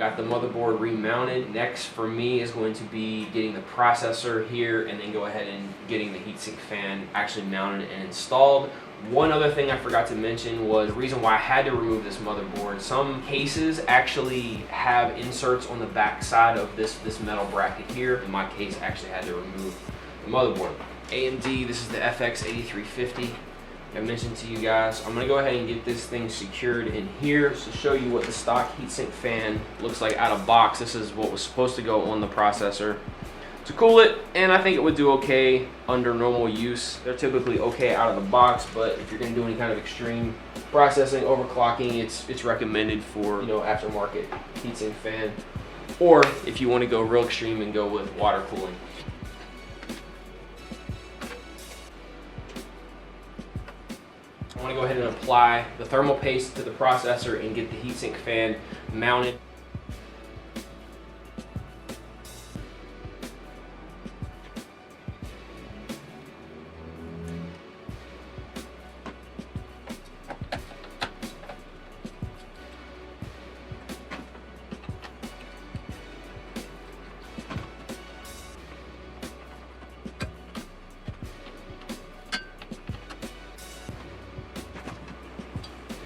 got the motherboard remounted. Next for me is going to be getting the processor here and then go ahead and getting the heatsink fan actually mounted and installed. One other thing I forgot to mention was the reason why I had to remove this motherboard. Some cases actually have inserts on the back side of this metal bracket here. In my case, I actually had to remove the motherboard. AMD, this is the FX8350. I mentioned to you guys. I'm gonna go ahead and get this thing secured in here to show you what the stock heatsink fan looks like out of box. This is what was supposed to go on the processor to cool it, and I think it would do okay under normal use. They're typically okay out of the box, but if you're gonna do any kind of extreme processing, overclocking, it's recommended for, you know, aftermarket heatsink fan, or if you want to go real extreme and go with water cooling. I want to go ahead and apply the thermal paste to the processor and get the heatsink fan mounted.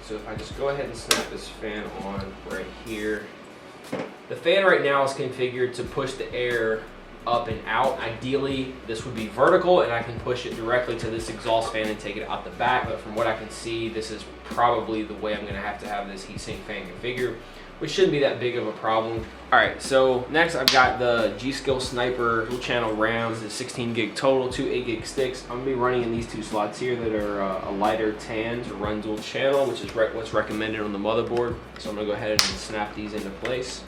So if I just go ahead and snap this fan on right here. The fan right now is configured to push the air up and out. Ideally, this would be vertical and I can push it directly to this exhaust fan and take it out the back. But from what I can see, this is probably the way I'm gonna have to have this heatsink fan configured, which shouldn't be that big of a problem. All right, so next I've got the G.SKILL Sniper dual channel RAMs, the 16 gig total, 2 8 gig sticks. I'm gonna be running in these two slots here that are a lighter tan to run dual channel, which is what's recommended on the motherboard. So I'm gonna go ahead and snap these into place.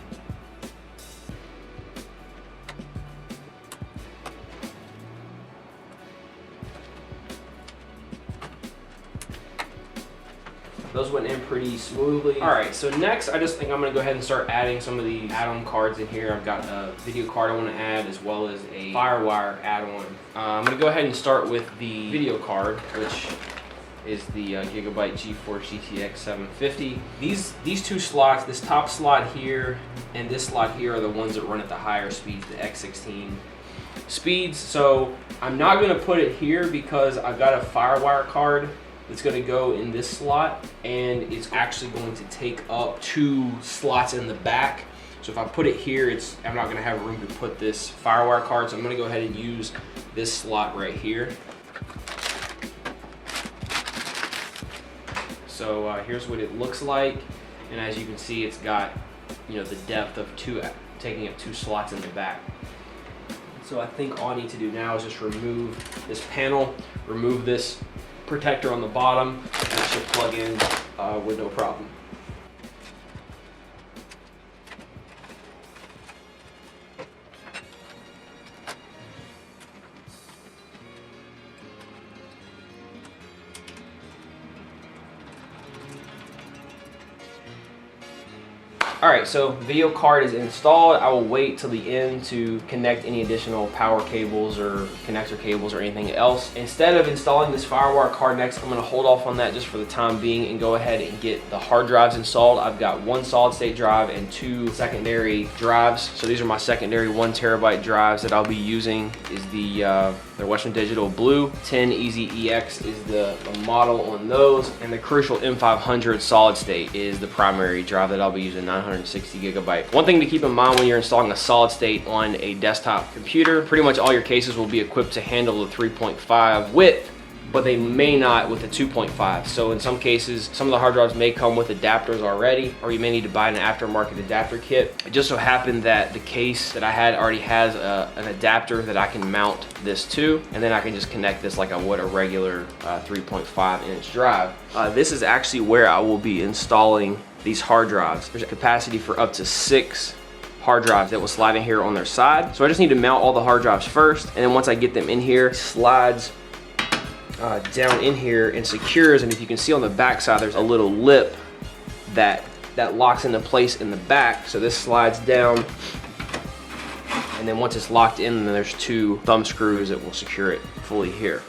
Those went in pretty smoothly. All right, so next I just think I'm gonna go ahead and start adding some of these add-on cards in here. I've got a video card I wanna add as well as a FireWire add-on. I'm gonna go ahead and start with the video card, which is the GIGABYTE GeForce GTX 750. These two slots, this top slot here and this slot here are the ones that run at the higher speeds, the X16 speeds. So I'm not gonna put it here because I've got a FireWire card it's going to go in this slot, and it's actually going to take up 2 slots in the back. So if I put it here, I'm not going to have room to put this FireWire card, so I'm going to go ahead and use this slot right here. So here's what it looks like, and as you can see, it's got, you know, the depth of taking up 2 slots in the back. So I think all I need to do now is just remove this panel, remove this protector on the bottom, and it should plug in with no problem. All right, so video card is installed. I will wait till the end to connect any additional power cables or connector cables or anything else. Instead of installing this FireWire card next, I'm gonna hold off on that just for the time being and go ahead and get the hard drives installed. I've got 1 solid state drive and 2 secondary drives. So these are my secondary 1 terabyte drives that I'll be using. Is the Western Digital Blue 10 Easy EX is the model on those, and the Crucial M500 solid state is the primary drive that I'll be using, 960 gigabyte. One thing to keep in mind when you're installing a solid state on a desktop computer, pretty much all your cases will be equipped to handle the 3.5 width, but they may not with the 2.5. So in some cases, some of the hard drives may come with adapters already, or you may need to buy an aftermarket adapter kit. It just so happened that the case that I had already has an adapter that I can mount this to, and then I can just connect this like I would a regular 3.5 inch drive. This is actually where I will be installing these hard drives. There's a capacity for up to 6 hard drives that will slide in here on their side. So I just need to mount all the hard drives first, and then once I get them in here, it slides down in here and secures. And if you can see on the back side, there's a little lip that locks into place in the back. So this slides down, and then once it's locked in, then there's 2 thumb screws that will secure it fully here.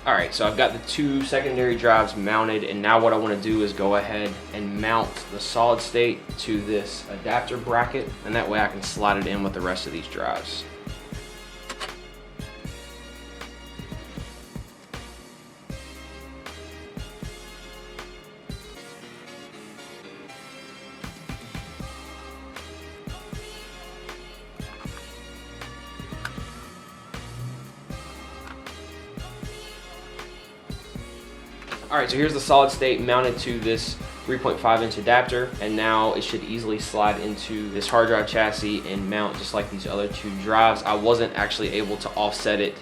Alright, so I've got the 2 secondary drives mounted, and now what I want to do is go ahead and mount the solid state to this adapter bracket, and that way I can slide it in with the rest of these drives. Alright, so here's the solid state mounted to this 3.5-inch adapter, and now it should easily slide into this hard drive chassis and mount just like these other 2 drives. I wasn't actually able to offset it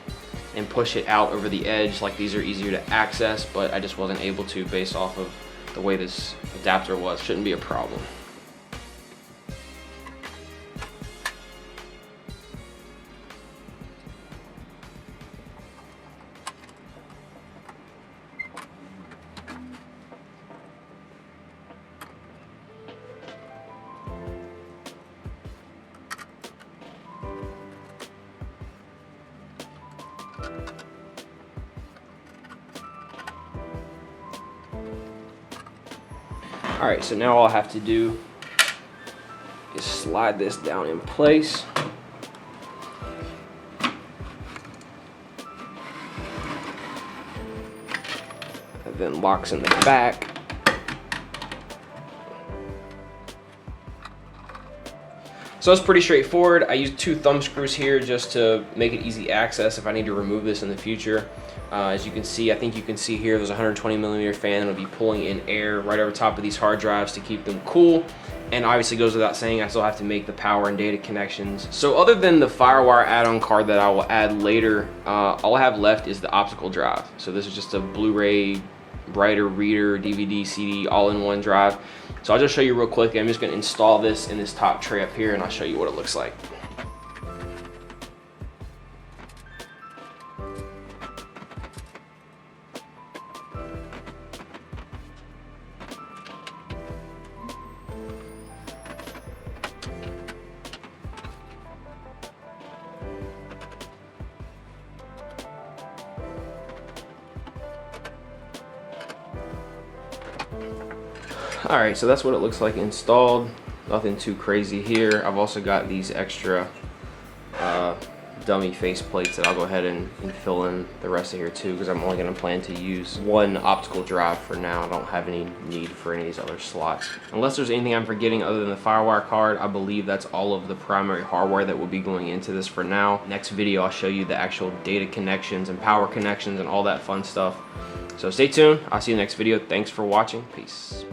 and push it out over the edge, like these are easier to access, but I just wasn't able to based off of the way this adapter was. Shouldn't be a problem. Alright, so now all I have to do is slide this down in place. And then locks in the back. So it's pretty straightforward. I used 2 thumb screws here just to make it easy access if I need to remove this in the future. As you can see, I think you can see here, there's a 120mm fan that'll be pulling in air right over top of these hard drives to keep them cool. And obviously goes without saying, I still have to make the power and data connections. So other than the FireWire add-on card that I will add later, all I have left is the optical drive. So this is just a Blu-ray, writer, reader, DVD, CD, all-in-one drive. So I'll just show you real quick. I'm just gonna install this in this top tray up here, and I'll show you what it looks like. Alright, so that's what it looks like installed. Nothing too crazy here. I've also got these extra dummy face plates that I'll go ahead and fill in the rest of here too, because I'm only going to plan to use 1 optical drive for now. I don't have any need for any of these other slots. Unless there's anything I'm forgetting other than the FireWire card, I believe that's all of the primary hardware that will be going into this for now. Next video, I'll show you the actual data connections and power connections and all that fun stuff. So stay tuned. I'll see you next video. Thanks for watching. Peace.